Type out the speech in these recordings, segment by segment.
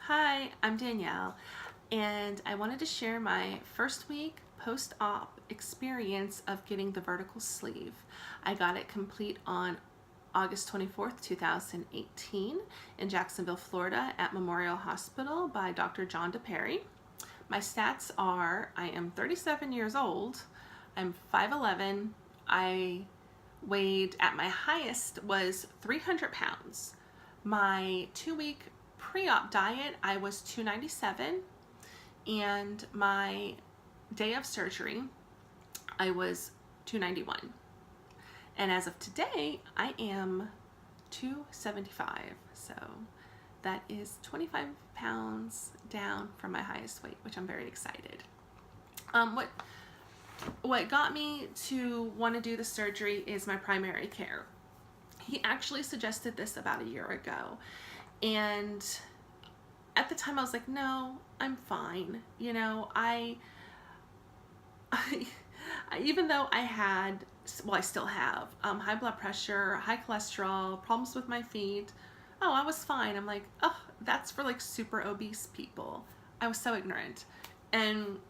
Hi, I'm Danielle, and I wanted to share my first week post-op experience of getting the vertical sleeve. I got it complete on August 24th, 2018 in Jacksonville, Florida at Memorial Hospital by Dr. John DePerry. My stats are I am 37 years old, I'm 5'11", I weighed at my highest was 300 pounds. My 2-week pre-op diet, I was 297, and my day of surgery, I was 291. And as of today, I am 275. So that is 25 pounds down from my highest weight, which I'm very excited. What got me to want to do the surgery is my primary care. He actually suggested this about a year ago. And at the time I was like, no, I'm fine. You know, I even though I had, well, I still have high blood pressure, high cholesterol, problems with my feet. Oh, I was fine. I'm like, oh, that's for like super obese people. I was so ignorant. And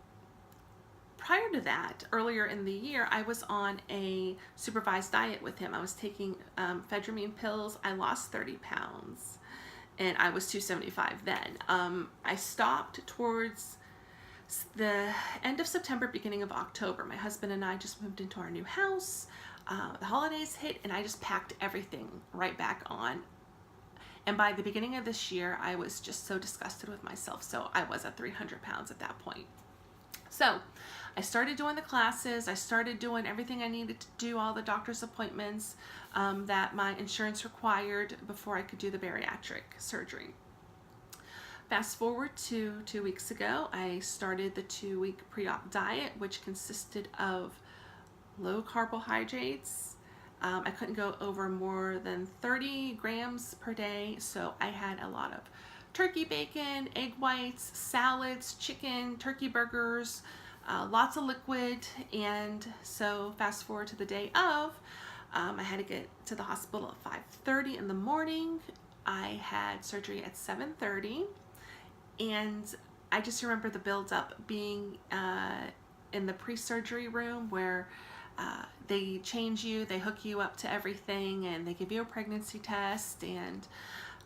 prior to that, earlier in the year, I was on a supervised diet with him. I was taking phentermine pills. I lost 30 pounds and I was 275 then. I stopped towards the end of September, beginning of October. My husband and I just moved into our new house. The holidays hit and I just packed everything right back on. And by the beginning of this year, I was just so disgusted with myself. So I was at 300 pounds at that point. So I started doing the classes. I started doing everything I needed to do, all the doctor's appointments that my insurance required before I could do the bariatric surgery. Fast forward to 2 weeks ago, I started the 2-week pre-op diet, which consisted of low carbohydrates. I couldn't go over more than 30 grams per day, so I had a lot of turkey bacon, egg whites, salads, chicken, turkey burgers, lots of liquid. And so fast forward to the day of, I had to get to the hospital at 5:30 in the morning. I had surgery at 7:30, and I just remember the build-up being in the pre-surgery room where they change you, they hook you up to everything, and they give you a pregnancy test. And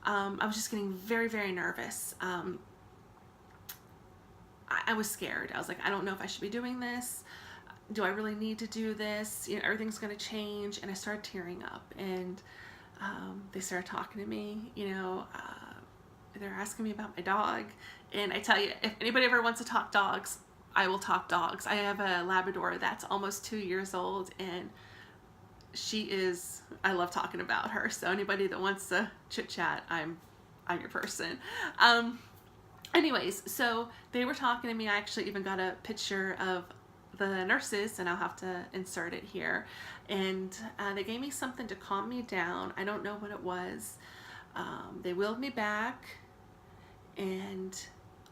I was just getting very, very nervous. I was scared. I was like, I don't know if I should be doing this. Do I really need to do this? You know, everything's going to change. And I started tearing up, and they started talking to me. You know, they're asking me about my dog. And I tell you, if anybody ever wants to talk dogs, I will talk dogs. I have a Labrador that's almost 2 years old, and she is, I love talking about her. So anybody that wants to chit chat, I'm your person. Anyways, so they were talking to me. I actually even got a picture of the nurses, and I'll have to insert it here. And they gave me something to calm me down. I don't know what it was. They wheeled me back, and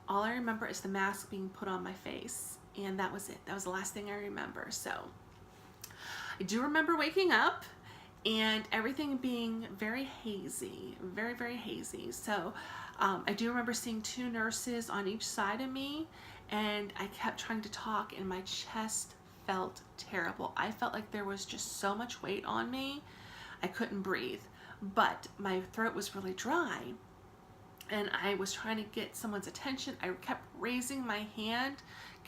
all I remember is the mask being put on my face. And that was it. That was the last thing I remember. So I do remember waking up and everything being very hazy, very, very hazy. So I do remember seeing 2 nurses on each side of me, and I kept trying to talk, and my chest felt terrible. I felt like there was just so much weight on me. I couldn't breathe, but my throat was really dry, and I was trying to get someone's attention. I kept raising my hand,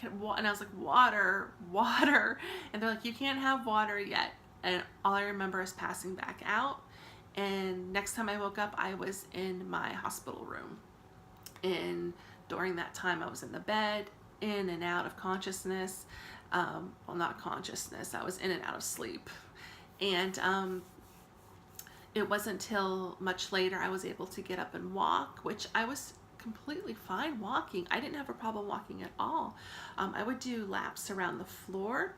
and I was like, water, water. And they're like, you can't have water yet. And all I remember is passing back out. And next time I woke up, I was in my hospital room. And during that time, I was in the bed, in and out of consciousness. Well, not consciousness. I was in and out of sleep. And it wasn't until much later I was able to get up and walk, which I was completely fine walking. I didn't have a problem walking at all. I would do laps around the floor.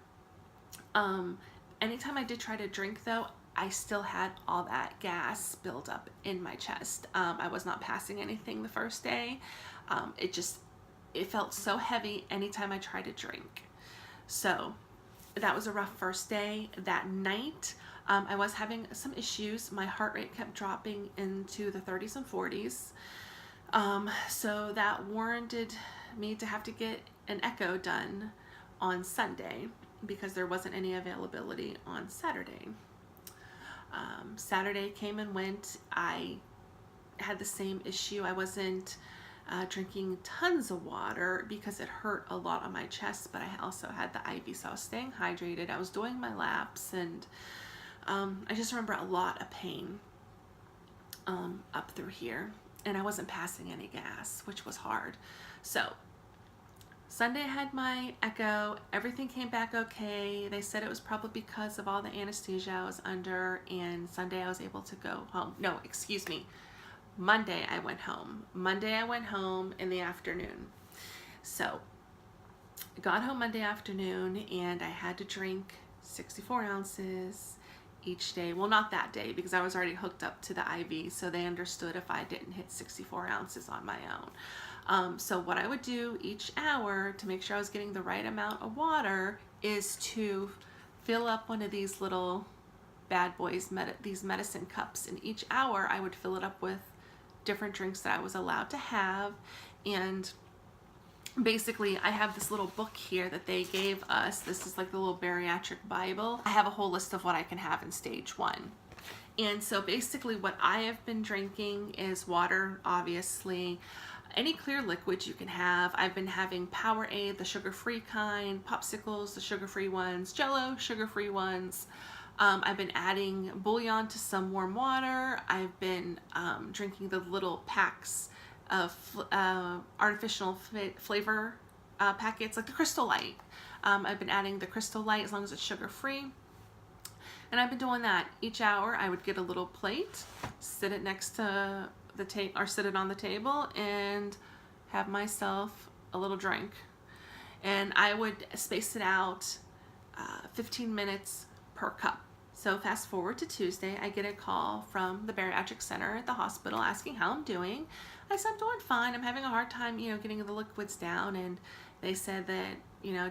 Anytime I did try to drink, though, I still had all that gas build up in my chest. I was not passing anything the first day. It felt so heavy anytime I tried to drink. So that was a rough first day. That night, I was having some issues. My heart rate kept dropping into the 30s and 40s. So that warranted me to have to get an echo done on Sunday because there wasn't any availability on Saturday. Saturday came and went. I had the same issue. I wasn't drinking tons of water because it hurt a lot on my chest, but I also had the IV, so I was staying hydrated. I was doing my laps, and I just remember a lot of pain up through here, and I wasn't passing any gas, which was hard. So Sunday I had my echo. Everything came back okay. They said it was probably because of all the anesthesia I was under, and Sunday I was able to go home. No, excuse me. Monday I went home. Monday I went home in the afternoon. So I got home Monday afternoon, and I had to drink 64 ounces each day. Well, not that day because I was already hooked up to the IV, so they understood if I didn't hit 64 ounces on my own. So what I would do each hour to make sure I was getting the right amount of water is to fill up one of these little bad boys, these medicine cups, and each hour I would fill it up with different drinks that I was allowed to have. And basically I have this little book here that they gave us. This is like the little bariatric Bible. I have a whole list of what I can have in stage 1. And so basically what I have been drinking is water, obviously, any clear liquid you can have. I've been having Powerade, the sugar-free kind, popsicles, the sugar-free ones, Jello, sugar-free ones. I've been adding bouillon to some warm water. I've been drinking the little packs of artificial flavor packets, like the Crystal Light. I've been adding the Crystal Light as long as it's sugar-free. And I've been doing that each hour. I would get a little plate, sit it next to the table, or sit it on the table, and have myself a little drink. And I would space it out 15 minutes per cup. So fast forward to Tuesday, I get a call from the bariatric center at the hospital asking how I'm doing. I said, I'm doing fine. I'm having a hard time, getting the liquids down. And they said that,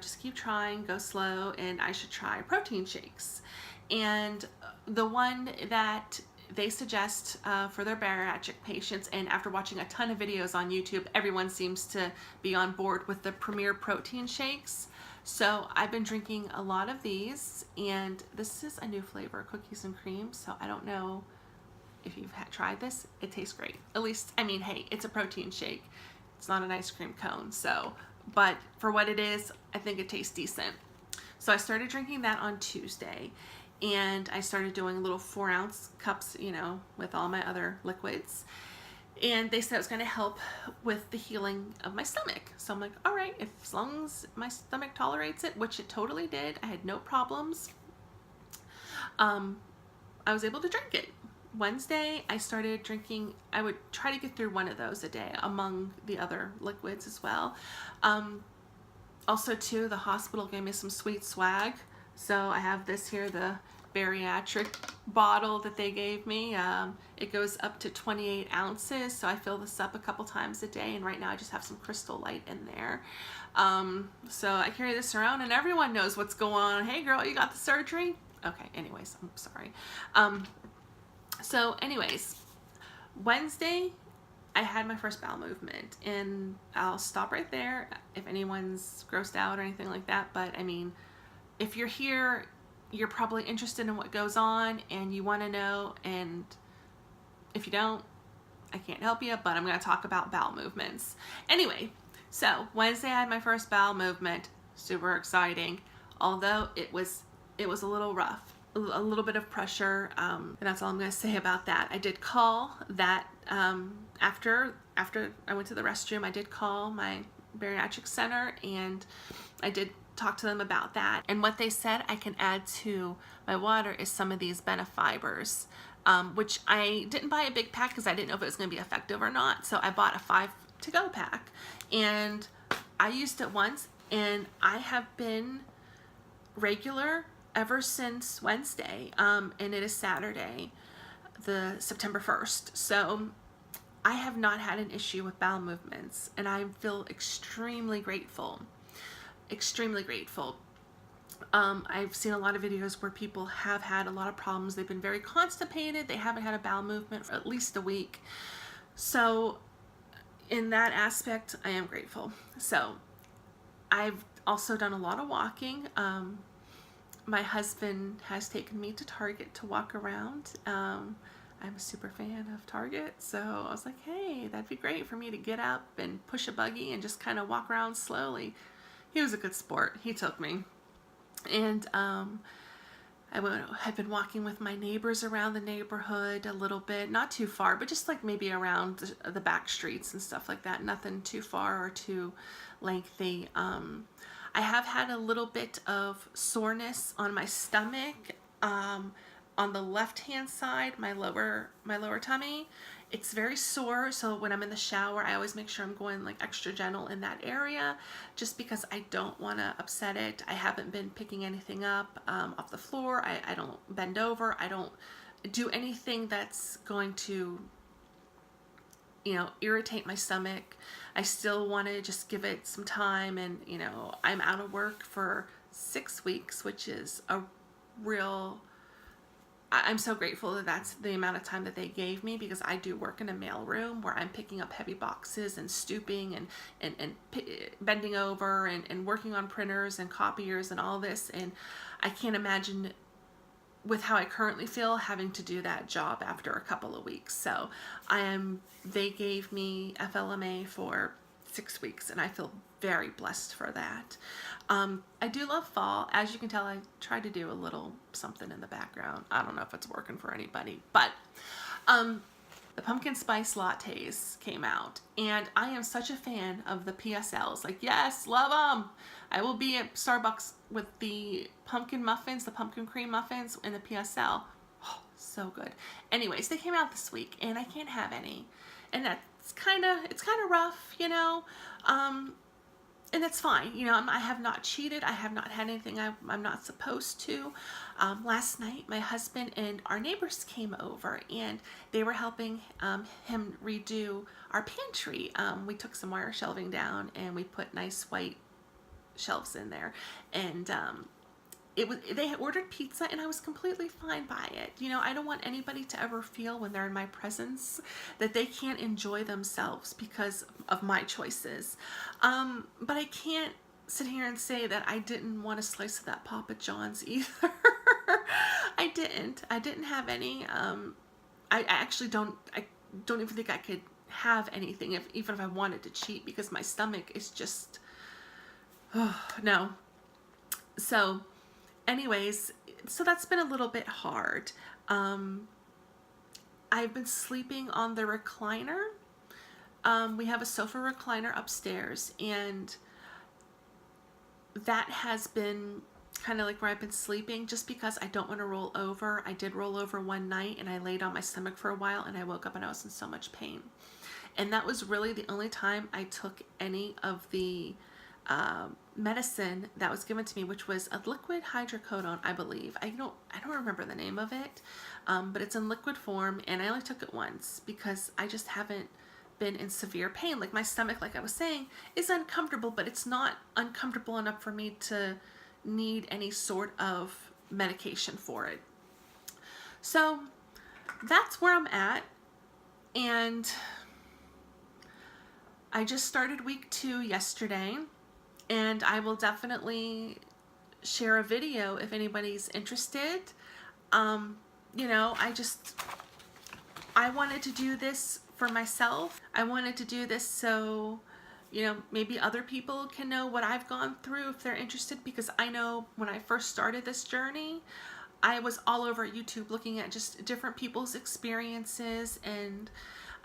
just keep trying, go slow, and I should try protein shakes. And the one that they suggest for their bariatric patients, and after watching a ton of videos on YouTube, everyone seems to be on board with the Premier protein shakes. So I've been drinking a lot of these, and this is a new flavor, cookies and cream. So I don't know if you've tried this. It tastes great. At least, hey, it's a protein shake. It's not an ice cream cone. So, but for what it is, I think it tastes decent. So I started drinking that on Tuesday, and I started doing little 4-ounce cups, with all my other liquids. And they said it was going to help with the healing of my stomach. So I'm like, all right, as long as my stomach tolerates it, which it totally did, I had no problems. I was able to drink it. Wednesday, I started drinking, I would try to get through one of those a day among the other liquids as well. Also too, the hospital gave me some sweet swag. So I have this here, the bariatric bottle that they gave me. It goes up to 28 ounces, so I fill this up a couple times a day, and right now I just have some Crystal Light in there. So I carry this around, and everyone knows what's going on. Hey girl, you got the surgery? Okay, anyways, I'm sorry. So anyways, Wednesday I had my first bowel movement, and I'll stop right there if anyone's grossed out or anything like that. But if you're here, you're probably interested in what goes on and you want to know, and if you don't, I can't help you, but I'm going to talk about bowel movements. Anyway, so Wednesday I had my first bowel movement. Super exciting, although it was a little rough, a little bit of pressure, and that's all I'm going to say about that. I did call that after I went to the restroom, I did call my bariatric center, and I did talk to them about that. And what they said I can add to my water is some of these Benefibers, which I didn't buy a big pack because I didn't know if it was going to be effective or not. So I bought a 5 to-go pack, and I used it once, and I have been regular ever since Wednesday, and it is Saturday, the September 1st. So I have not had an issue with bowel movements, and I feel extremely grateful. Extremely grateful. I've seen a lot of videos where people have had a lot of problems. They've been very constipated. They haven't had a bowel movement for at least a week. So in that aspect, I am grateful. So I've also done a lot of walking. My husband has taken me to Target to walk around. I'm a super fan of Target, so I was like, hey, that'd be great for me to get up and push a buggy and just kind of walk around slowly. He was a good sport. He took me. And I've been walking with my neighbors around the neighborhood a little bit, not too far, but just like maybe around the back streets and stuff like that. Nothing too far or too lengthy. I have had a little bit of soreness on my stomach, on the left-hand side, my lower tummy. It's very sore, so when I'm in the shower, I always make sure I'm going like extra gentle in that area, just because I don't want to upset it. I haven't been picking anything up off the floor. I don't bend over. I don't do anything that's going to, you know, irritate my stomach. I still want to just give it some time, and you know, I'm out of work for 6 weeks, which is a real, I'm so grateful that that's the amount of time that they gave me, because I do work in a mail room where I'm picking up heavy boxes and stooping and bending over and working on printers and copiers and all this, and I can't imagine with how I currently feel having to do that job after a couple of weeks. So they gave me FLMA for 6 weeks, and I feel very blessed for that. I do love fall. As you can tell, I try to do a little something in the background. I don't know if it's working for anybody, but the pumpkin spice lattes came out, and I am such a fan of the PSLs. Like, yes, love them. I will be at Starbucks with the pumpkin muffins, the pumpkin cream muffins, and the PSL. Oh, so good. Anyways, they came out this week, and I can't have any, and it's kind of rough, you know. And it's fine, you know. I have not cheated. I have not had anything I'm not supposed to. Last night, my husband and our neighbors came over, and they were helping him redo our pantry. We took some wire shelving down, and we put nice white shelves in there, and they had ordered pizza, and I was completely fine by it. You know, I don't want anybody to ever feel when they're in my presence that they can't enjoy themselves because of my choices. But I can't sit here and say that I didn't want a slice of that Papa John's either. I didn't have any. I actually don't even think I could have anything even if I wanted to cheat, because my stomach is just, oh, no. So anyways, so that's been a little bit hard. I've been sleeping on the recliner. We have a sofa recliner upstairs, and that has been kind of like where I've been sleeping, just because I don't want to roll over. I did roll over one night, and I laid on my stomach for a while, and I woke up and I was in so much pain. And that was really the only time I took any of the medicine that was given to me, which was a liquid hydrocodone, I believe. I don't remember the name of it, but it's in liquid form, and I only took it once because I just haven't been in severe pain. Like, my stomach, like I was saying, is uncomfortable, but it's not uncomfortable enough for me to need any sort of medication for it. So that's where I'm at, and I just started week 2 yesterday. And I will definitely share a video if anybody's interested. You know, I wanted to do this for myself. I wanted to do this so, you know, maybe other people can know what I've gone through if they're interested, because I know when I first started this journey, I was all over YouTube looking at just different people's experiences, and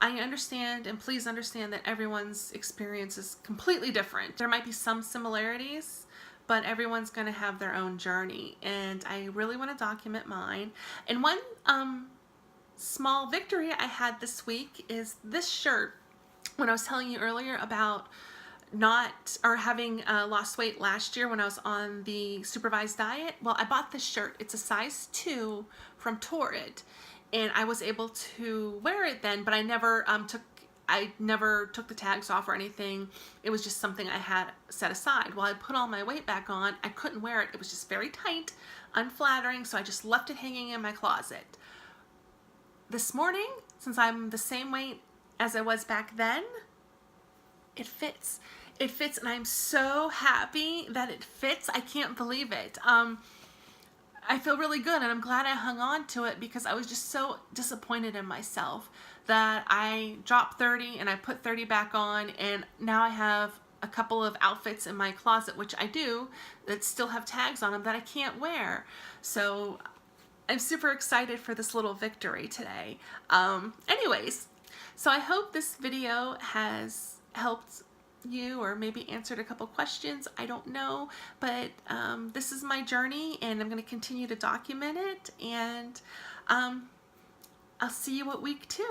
I understand, and please understand, that everyone's experience is completely different. There might be some similarities, but everyone's going to have their own journey, and I really want to document mine. And one small victory I had this week is this shirt. When I was telling you earlier about having lost weight last year when I was on the supervised diet, well, I bought this shirt. It's a size 2 from Torrid, and I was able to wear it then, but I never took the tags off or anything. It was just something I had set aside. While I put all my weight back on, I couldn't wear it. It was just very tight, unflattering, so I just left it hanging in my closet. This morning, since I'm the same weight as I was back then, it fits. It fits, and I'm so happy that it fits. I can't believe it. I feel really good, and I'm glad I hung on to it because I was just so disappointed in myself that I dropped 30 and I put 30 back on, and now I have a couple of outfits in my closet, which I do, that still have tags on them that I can't wear. So I'm super excited for this little victory today. Anyways, so I hope this video has helped you or maybe answered a couple questions. I don't know, but this is my journey, and I'm going to continue to document it, and I'll see you at week 2.